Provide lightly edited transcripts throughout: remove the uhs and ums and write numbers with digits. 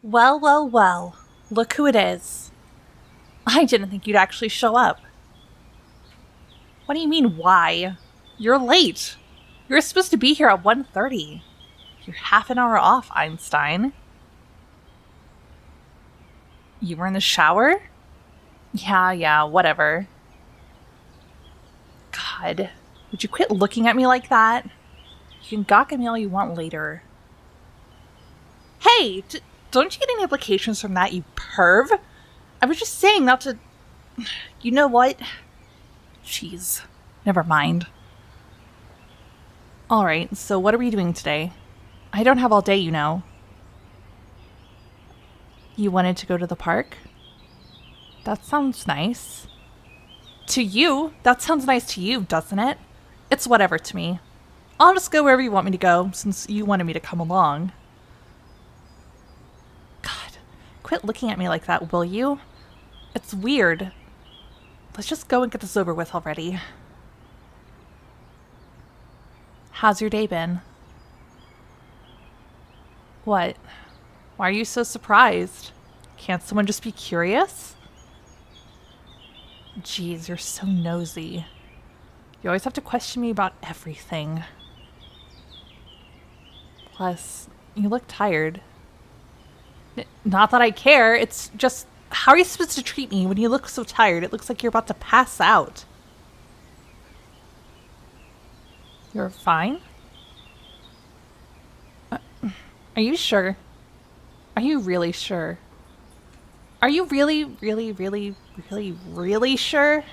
Well, well, well. Look who it is. I didn't think you'd actually show up. What do you mean, why? You're late. You were supposed to be here at 1:30. You're half an hour off, Einstein. You were in the shower? Yeah, whatever. God, would you quit looking at me like that? You can gawk at me all you want later. Hey, don't you get any implications from that, you perv? I was just saying not to... You know what? Jeez. Never mind. Alright, so what are we doing today? I don't have all day, you know. You wanted to go to the park? That sounds nice. To you? That sounds nice to you, doesn't it? It's whatever to me. I'll just go wherever you want me to go, since you wanted me to come along. God, quit looking at me like that, will you? It's weird. Let's just go and get this over with already. How's your day been? What? Why are you so surprised? Can't someone just be curious? Jeez, you're so nosy. You always have to question me about everything. Plus, you look tired. Not that I care, it's just... How are you supposed to treat me when you look so tired? It looks like you're about to pass out. You're fine? Are you sure? Are you really sure? Are you really sure?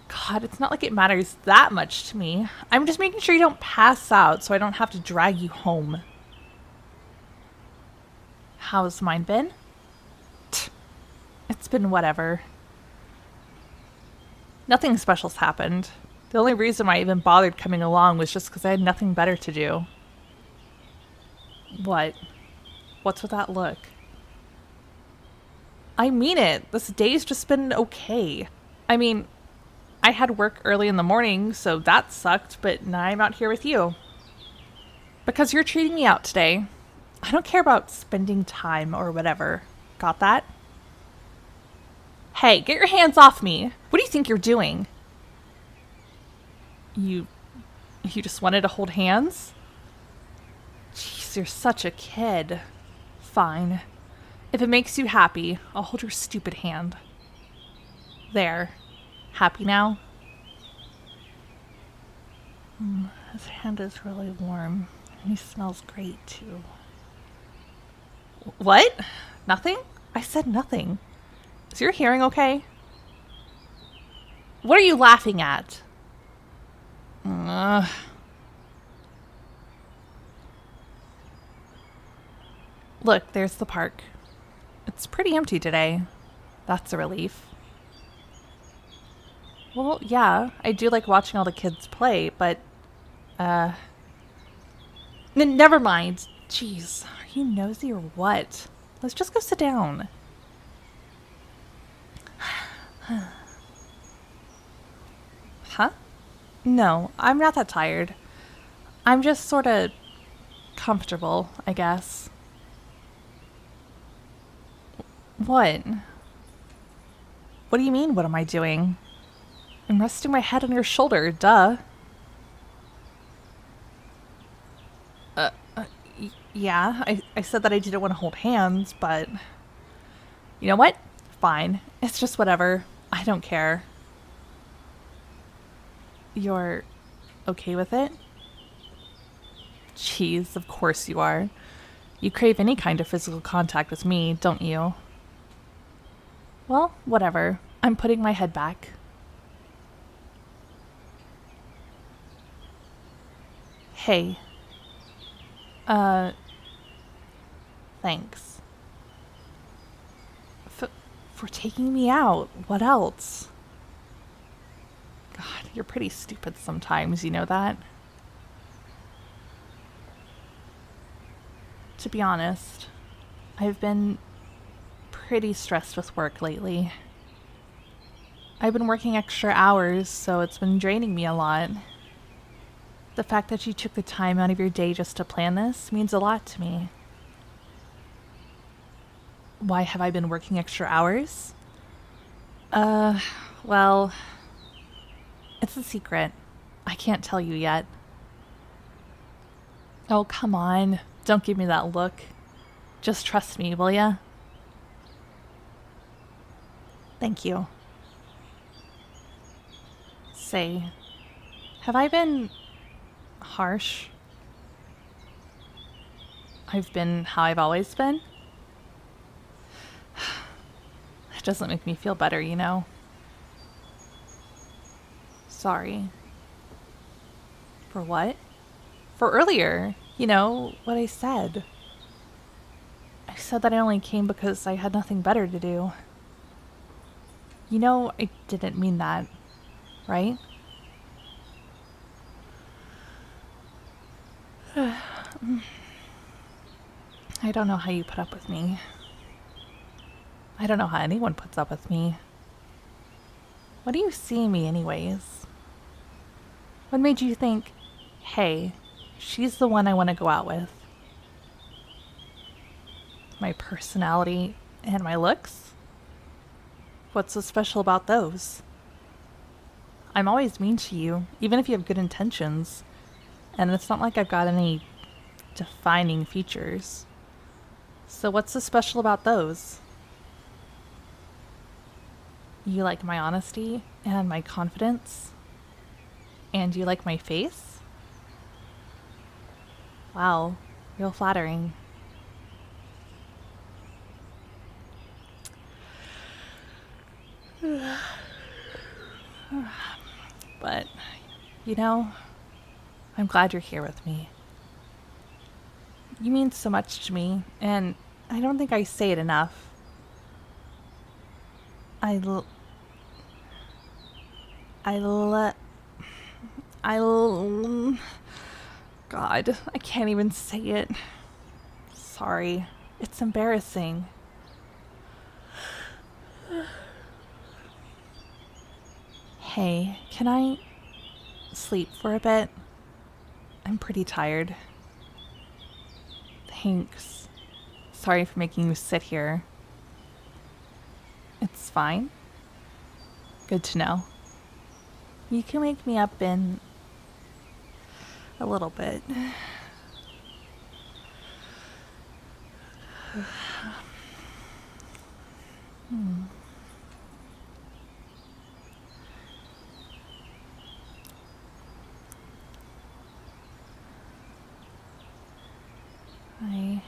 God, it's not like it matters that much to me. I'm just making sure you don't pass out so I don't have to drag you home. How's mine been? It's been whatever. Nothing special's happened. The only reason why I even bothered coming along was just because I had nothing better to do. What? What's with that look? I mean it. This day's just been okay. I mean, I had work early in the morning, so that sucked, but now I'm out here with you. Because you're treating me out today. I don't care about spending time or whatever. Got that? Hey, get your hands off me. What do you think you're doing? You just wanted to hold hands? Jeez, you're such a kid. Fine. If it makes you happy, I'll hold your stupid hand. There. Happy now? His hand is really warm. And he smells great, too. What? Nothing? I said nothing. Is your hearing okay? What are you laughing at? Look, there's the park. It's pretty empty today. That's a relief. Well, yeah, I do like watching all the kids play, but, never mind. Jeez, are you nosy or what? Let's just go sit down. Huh? No, I'm not that tired. I'm just sort of comfortable, I guess. What? What do you mean, what am I doing? I'm resting my head on your shoulder, duh. Yeah, I said that I didn't want to hold hands, but... You know what? Fine. It's just whatever. I don't care. You're okay with it? Jeez, of course you are. You crave any kind of physical contact with me, don't you? Well, whatever. I'm putting my head back. Hey. Thanks. For taking me out. What else? God, you're pretty stupid sometimes, you know that? To be honest, I've been pretty stressed with work lately. I've been working extra hours, so it's been draining me a lot. The fact that you took the time out of your day just to plan this means a lot to me. Why have I been working extra hours? Well, it's a secret. I can't tell you yet. Oh, come on. Don't give me that look. Just trust me, will ya? Thank you. Say, have I been harsh? I've been how I've always been? It doesn't make me feel better, you know? Sorry. For what? For earlier. You know, what I said. I said that I only came because I had nothing better to do. You know, I didn't mean that, right? I don't know how you put up with me. I don't know how anyone puts up with me. What do you see in me anyways? What made you think, hey, she's the one I want to go out with? My personality and my looks? What's so special about those? I'm always mean to you, even if you have good intentions. And it's not like I've got any defining features. So what's so special about those? You like my honesty and my confidence? And you like my face? Wow, real flattering. But, you know, I'm glad you're here with me. You mean so much to me, and I don't think I say it enough. I l- God, I can't even say it. Sorry. It's embarrassing. Hey, can I sleep for a bit? I'm pretty tired. Thanks. Sorry for making you sit here. It's fine. Good to know. You can wake me up in a little bit. I